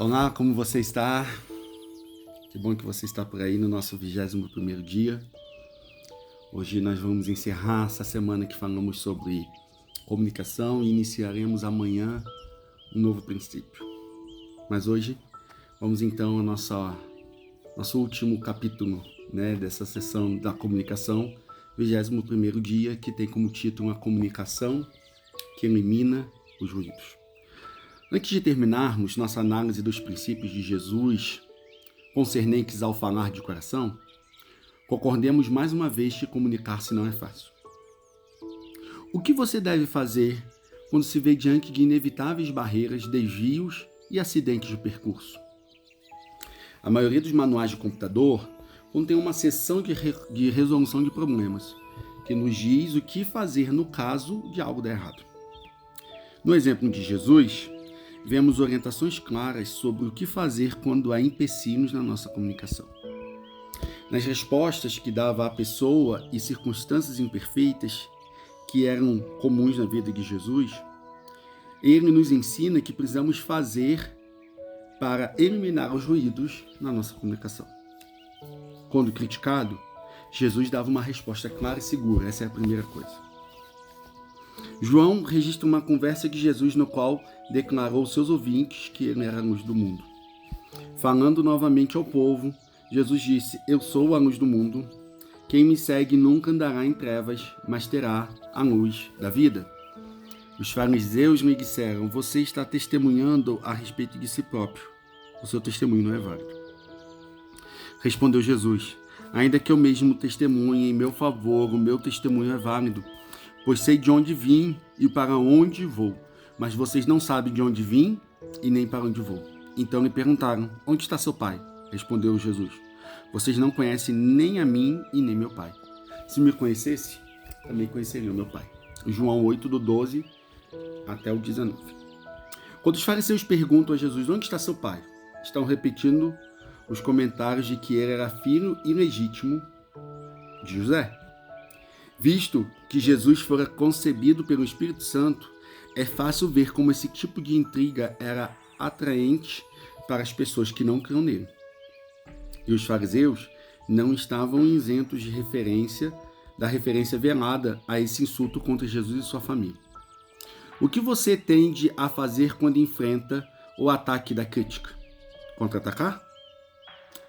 Olá, como você está? Que bom que você está por aí no nosso 21º dia. Hoje nós vamos encerrar essa semana que falamos sobre comunicação e iniciaremos amanhã um novo princípio. Mas hoje vamos então ao nosso último capítulo, dessa sessão da comunicação, 21º dia, que tem como título a comunicação que elimina os ruídos. Antes de terminarmos nossa análise dos princípios de Jesus concernentes ao falar de coração, concordemos mais uma vez que comunicar-se não é fácil. O que você deve fazer quando se vê diante de inevitáveis barreiras, desvios e acidentes de percurso? A maioria dos manuais de computador contém uma seção de resolução de problemas, que nos diz o que fazer no caso de algo dar errado. No exemplo de Jesus, vemos orientações claras sobre o que fazer quando há empecilhos na nossa comunicação. Nas respostas que dava à pessoa e circunstâncias imperfeitas que eram comuns na vida de Jesus, ele nos ensina que precisamos fazer para eliminar os ruídos na nossa comunicação. Quando criticado, Jesus dava uma resposta clara e segura. Essa é a primeira coisa. João registra uma conversa de Jesus no qual declarou aos seus ouvintes que ele era a luz do mundo. Falando novamente ao povo, Jesus disse: "Eu sou a luz do mundo. Quem me segue nunca andará em trevas, mas terá a luz da vida." Os fariseus lhe disseram: "Você está testemunhando a respeito de si próprio. O seu testemunho não é válido." Respondeu Jesus: "Ainda que eu mesmo testemunhe em meu favor, o meu testemunho é válido, pois sei de onde vim e para onde vou, mas vocês não sabem de onde vim e nem para onde vou." Então lhe perguntaram: "Onde está seu pai?" Respondeu Jesus: "Vocês não conhecem nem a mim e nem meu pai. Se me conhecesse, também conheceriam meu pai." João 8, do 12 até o 19. Quando os fariseus perguntam a Jesus: "Onde está seu pai?", estão repetindo os comentários de que ele era filho ilegítimo de José. Visto que Jesus fora concebido pelo Espírito Santo, é fácil ver como esse tipo de intriga era atraente para as pessoas que não criam nele. E os fariseus não estavam isentos da referência velada a esse insulto contra Jesus e sua família. O que você tende a fazer quando enfrenta o ataque da crítica? Contra-atacar?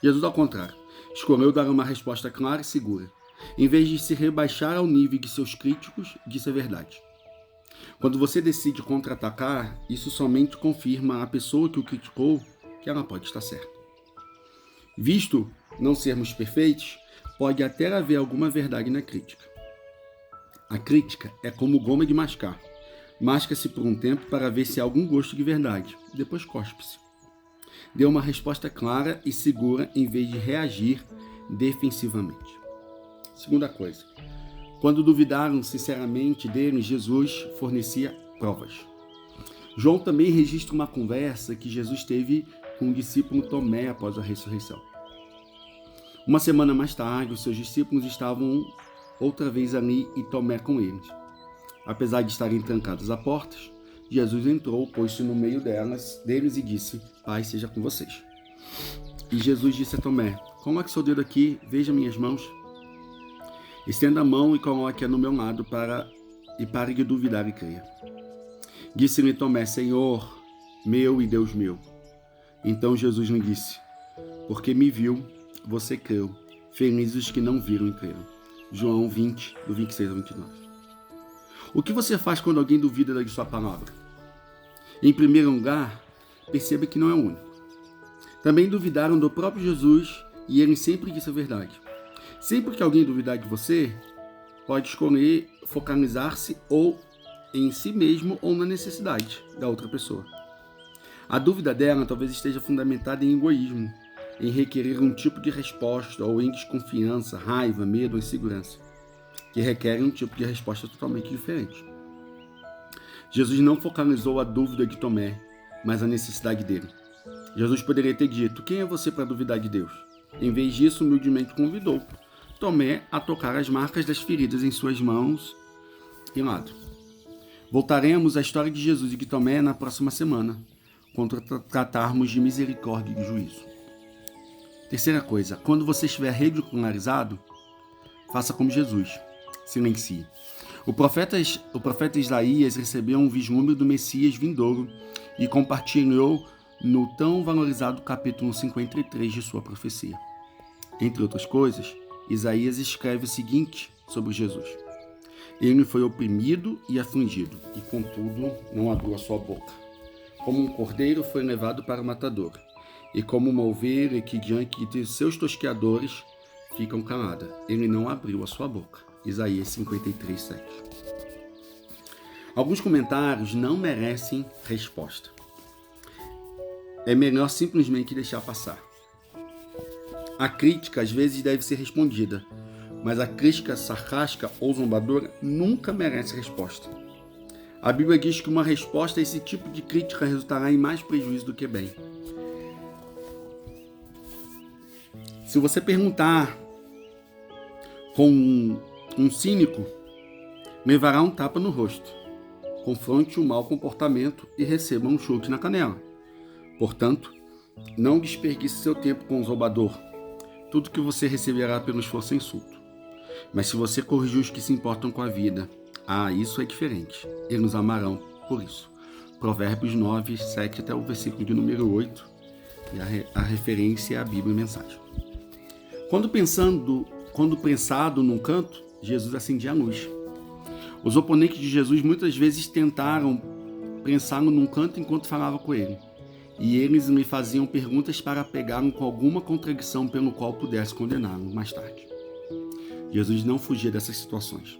Jesus, ao contrário, escolheu dar uma resposta clara e segura. Em vez de se rebaixar ao nível de seus críticos, disse a verdade. Quando você decide contra-atacar, isso somente confirma à pessoa que o criticou que ela pode estar certa. Visto não sermos perfeitos, pode até haver alguma verdade na crítica. A crítica é como goma de mascar. Masca-se por um tempo para ver se há algum gosto de verdade, depois cospe-se. Dê uma resposta clara e segura em vez de reagir defensivamente. Segunda coisa, quando duvidaram sinceramente dele, Jesus fornecia provas. João também registra uma conversa que Jesus teve com o discípulo Tomé após a ressurreição. Uma semana mais tarde, os seus discípulos estavam outra vez ali e Tomé com eles. Apesar de estarem trancadas as portas, Jesus entrou, pôs-se no meio deles e disse: "Paz seja com vocês." E Jesus disse a Tomé: "Coloque seu dedo aqui, veja minhas mãos. Estenda a mão e coloque-a no meu lado e pare de duvidar e creia." Disse-lhe Tomé: "Senhor meu e Deus meu." Então Jesus lhe disse: "Porque me viu, você creu. Felizes os que não viram e creram." João 20, do 26 ao 29. O que você faz quando alguém duvida de sua palavra? Em primeiro lugar, perceba que não é o único. Também duvidaram do próprio Jesus e ele sempre disse a verdade. Sempre que alguém duvidar de você, pode escolher focalizar-se ou em si mesmo ou na necessidade da outra pessoa. A dúvida dela talvez esteja fundamentada em egoísmo, em requerer um tipo de resposta ou em desconfiança, raiva, medo ou insegurança, que requerem um tipo de resposta totalmente diferente. Jesus não focalizou a dúvida de Tomé, mas a necessidade dele. Jesus poderia ter dito: "Quem é você para duvidar de Deus?" Em vez disso, humildemente convidou Tomé a tocar as marcas das feridas em suas mãos e lado. Voltaremos à história de Jesus e de Tomé na próxima semana, quando tratarmos de misericórdia e de juízo. Terceira coisa, quando você estiver ridicularizado, faça como Jesus, silencie. O profeta Isaías recebeu um vislumbre do Messias vindouro e compartilhou no tão valorizado capítulo 53 de sua profecia. Entre outras coisas, Isaías escreve o seguinte sobre Jesus: ele foi oprimido e afligido, e contudo não abriu a sua boca. Como um cordeiro foi levado para o matador, e como uma ovelha que diante de seus tosqueadores ficam calada, ele não abriu a sua boca. Isaías 53, 7. Alguns comentários não merecem resposta. É melhor simplesmente deixar passar. A crítica às vezes deve ser respondida, mas a crítica sarcástica ou zombadora nunca merece resposta. A Bíblia diz que uma resposta a esse tipo de crítica resultará em mais prejuízo do que bem. Se você perguntar com um cínico, levará um tapa no rosto. Confronte o mau comportamento e receba um chute na canela. Portanto, não desperdice seu tempo com o zombador. Tudo que você receberá pelo esforço é insulto. Mas se você corrigir os que se importam com a vida, isso é diferente. Eles nos amarão por isso. Provérbios 9, 7 até o versículo de número 8. E a referência é a Bíblia e Mensagem. Quando prensado num canto, Jesus acendia a luz. Os oponentes de Jesus muitas vezes tentaram prensá-lo num canto enquanto falava com ele. E eles lhe faziam perguntas para pegá-lo com alguma contradição pelo qual pudesse condená-lo mais tarde. Jesus não fugia dessas situações,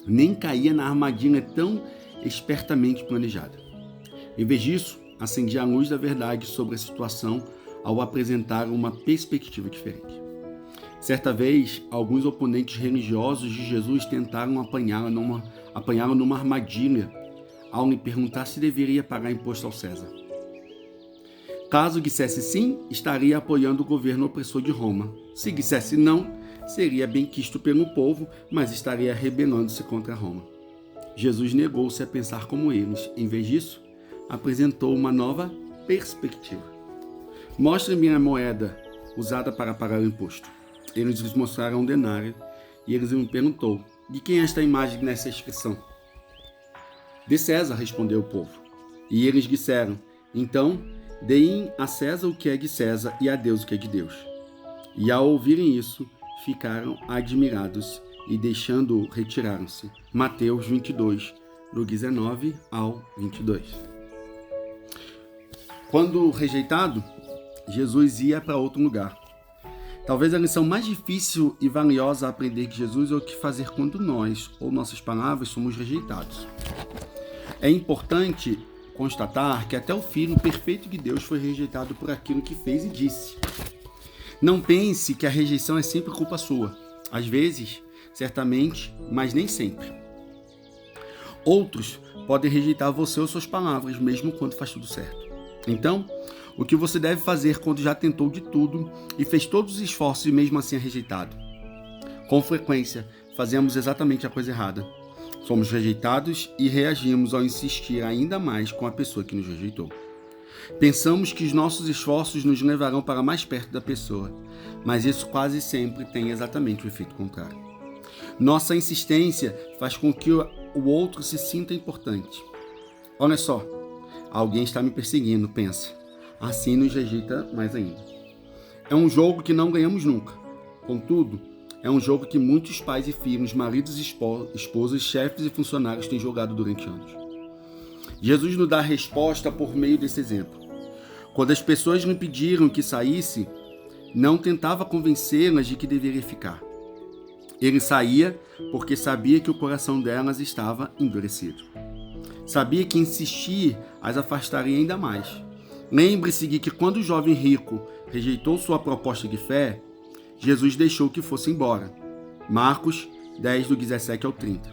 nem caía na armadilha tão espertamente planejada. Em vez disso, acendia a luz da verdade sobre a situação ao apresentar uma perspectiva diferente. Certa vez, alguns oponentes religiosos de Jesus tentaram apanhá-lo numa armadilha ao lhe perguntar se deveria pagar imposto ao César. Caso dissesse sim, estaria apoiando o governo opressor de Roma. Se dissesse não, seria bem quisto pelo povo, mas estaria rebelando-se contra Roma. Jesus negou-se a pensar como eles. Em vez disso, apresentou uma nova perspectiva. Mostre-me a moeda usada para pagar o imposto. Eles lhes mostraram um denário e eles me perguntou: de quem é esta imagem nessa inscrição? De César, respondeu o povo. E eles disseram: então, deem a César o que é de César e a Deus o que é de Deus. E ao ouvirem isso, ficaram admirados e deixando-o, retiraram-se. Mateus 22, do 19 ao 22. Quando rejeitado, Jesus ia para outro lugar. Talvez a lição mais difícil e valiosa a aprender de Jesus é o que fazer quando nós, ou nossas palavras, somos rejeitados. É importante constatar que até o Filho perfeito de Deus foi rejeitado por aquilo que fez e disse. Não pense que a rejeição é sempre culpa sua. Às vezes, certamente, mas nem sempre. Outros podem rejeitar você ou suas palavras, mesmo quando faz tudo certo. Então, o que você deve fazer quando já tentou de tudo e fez todos os esforços e mesmo assim é rejeitado? Com frequência, fazemos exatamente a coisa errada. Somos rejeitados e reagimos ao insistir ainda mais com a pessoa que nos rejeitou. Pensamos que os nossos esforços nos levarão para mais perto da pessoa, mas isso quase sempre tem exatamente o efeito contrário. Nossa insistência faz com que o outro se sinta importante. Olha só, alguém está me perseguindo, pensa. Assim nos rejeita mais ainda. É um jogo que não ganhamos nunca. Contudo, é um jogo que muitos pais e filhos, maridos e esposas, chefes e funcionários têm jogado durante anos. Jesus nos dá a resposta por meio desse exemplo. Quando as pessoas lhe pediram que saísse, não tentava convencê-las de que deveria ficar. Ele saía porque sabia que o coração delas estava endurecido. Sabia que insistir as afastaria ainda mais. Lembre-se de que quando o jovem rico rejeitou sua proposta de fé, Jesus deixou que fosse embora. Marcos 10, do 17 ao 30.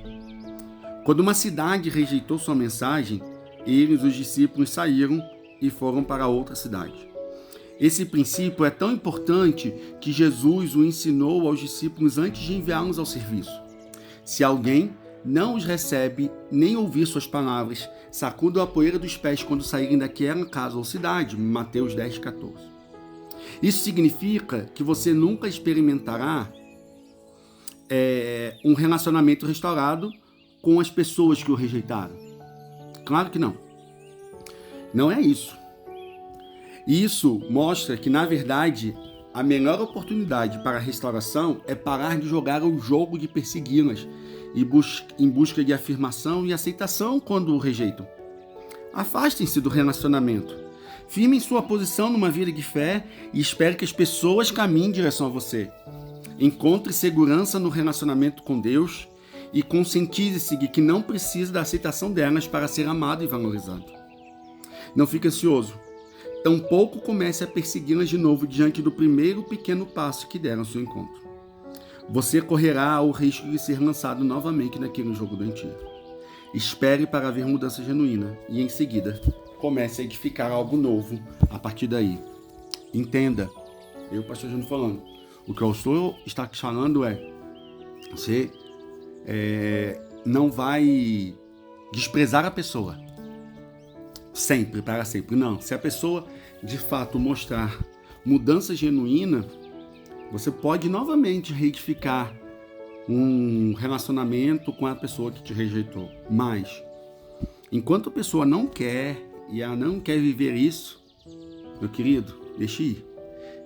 Quando uma cidade rejeitou sua mensagem, eles, os discípulos, saíram e foram para outra cidade. Esse princípio é tão importante que Jesus o ensinou aos discípulos antes de enviá-los ao serviço. Se alguém não os recebe, nem ouvir suas palavras, sacudam a poeira dos pés quando saírem daquela casa ou cidade. Mateus 10, 14. Isso significa que você nunca experimentará um relacionamento restaurado com as pessoas que o rejeitaram. Claro que não. Não é isso. Isso mostra que, na verdade, a melhor oportunidade para a restauração é parar de jogar o jogo de persegui-las em busca de afirmação e aceitação quando o rejeitam. Afastem-se do relacionamento. Firmem sua posição numa vida de fé e espere que as pessoas caminhem em direção a você. Encontre segurança no relacionamento com Deus e conscientize-se de que não precisa da aceitação delas para ser amado e valorizado. Não fique ansioso. Tampouco comece a persegui-las de novo diante do primeiro pequeno passo que der ao seu encontro. Você correrá o risco de ser lançado novamente naquele jogo doentio. Espere para ver mudança genuína e, em seguida, comece a edificar algo novo a partir daí. Entenda, eu, pastor Júnior, falando, o que eu estou falando você não vai desprezar a pessoa sempre, para sempre. Não, se a pessoa de fato mostrar mudança genuína, você pode novamente reedificar um relacionamento com a pessoa que te rejeitou. Mas, enquanto a pessoa não quer e ela não quer viver isso, meu querido, deixe ir.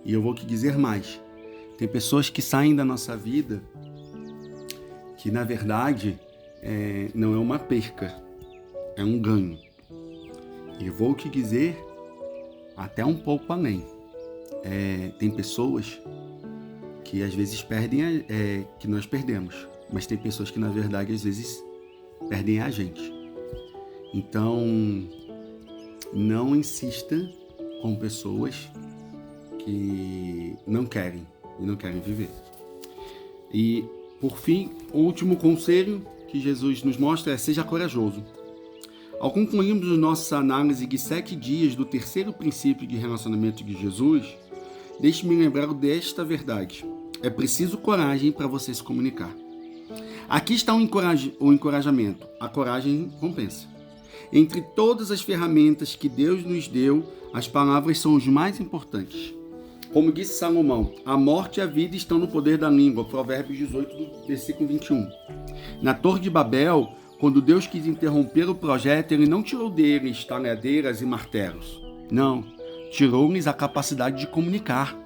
E eu vou te dizer mais. Tem pessoas que saem da nossa vida que, na verdade, não é uma perca, é um ganho. E eu vou te dizer até um pouco além. Tem pessoas que às vezes perdem, que nós perdemos, mas tem pessoas que, na verdade, às vezes perdem a gente. Então, não insista com pessoas que não querem e não querem viver. E, por fim, o último conselho que Jesus nos mostra é: seja corajoso. Ao concluirmos nossa análise de 7 dias do terceiro princípio de relacionamento de Jesus, deixe-me lembrar desta verdade. É preciso coragem para você se comunicar. Aqui está o encorajamento. A coragem compensa. Entre todas as ferramentas que Deus nos deu, as palavras são os mais importantes. Como disse Salomão, a morte e a vida estão no poder da língua. Provérbios 18, versículo 21. Na Torre de Babel, quando Deus quis interromper o projeto, ele não tirou deles talhadeiras e martelos. Não, tirou-lhes a capacidade de comunicar.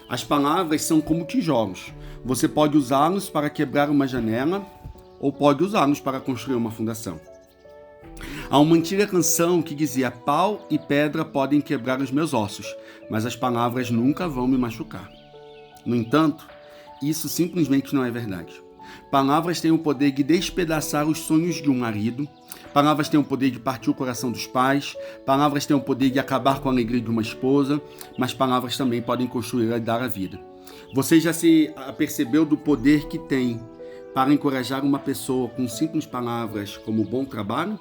As palavras são como tijolos. Você pode usá-los para quebrar uma janela ou pode usá-los para construir uma fundação. Há uma antiga canção que dizia: pau e pedra podem quebrar os meus ossos, mas as palavras nunca vão me machucar. No entanto, isso simplesmente não é verdade. Palavras têm o poder de despedaçar os sonhos de um marido. Palavras têm o poder de partir o coração dos pais. Palavras têm o poder de acabar com a alegria de uma esposa. Mas palavras também podem construir e dar a vida. Você já se apercebeu do poder que tem para encorajar uma pessoa com simples palavras como bom trabalho?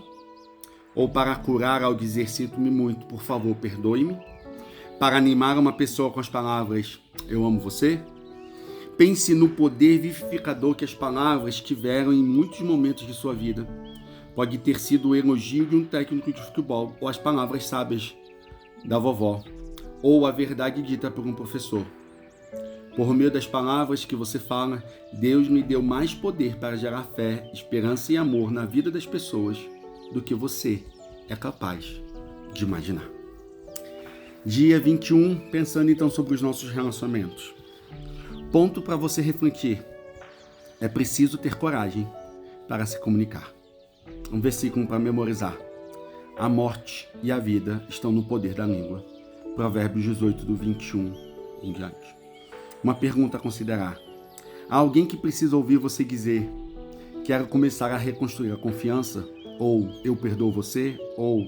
Ou para curar ao dizer sinto-me muito, por favor, perdoe-me? Para animar uma pessoa com as palavras eu amo você? Pense no poder vivificador que as palavras tiveram em muitos momentos de sua vida. Pode ter sido o elogio de um técnico de futebol, ou as palavras sábias da vovó, ou a verdade dita por um professor. Por meio das palavras que você fala, Deus me deu mais poder para gerar fé, esperança e amor na vida das pessoas do que você é capaz de imaginar. Dia 21, pensando então sobre os nossos relacionamentos. Ponto para você refletir. É preciso ter coragem para se comunicar. Um versículo para memorizar. A morte e a vida estão no poder da língua. Provérbios 18, do 21 em diante. Uma pergunta a considerar. Há alguém que precisa ouvir você dizer: quero começar a reconstruir a confiança? Ou eu perdoo você? Ou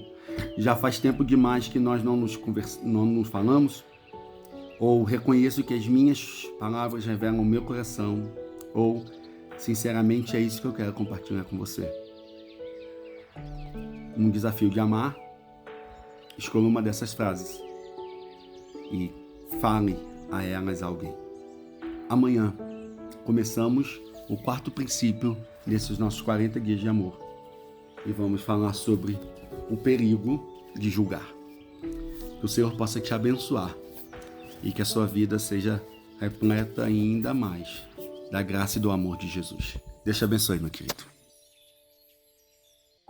já faz tempo demais que nós não nos falamos? Ou reconheço que as minhas palavras revelam o meu coração? Ou, sinceramente, é isso que eu quero compartilhar com você. Um desafio de amar. Escolha uma dessas frases e fale a elas a alguém. Amanhã começamos o 4º princípio nesses nossos 40 dias de amor. E vamos falar sobre o perigo de julgar. Que o Senhor possa te abençoar e que a sua vida seja repleta ainda mais da graça e do amor de Jesus. Deus te abençoe, meu querido.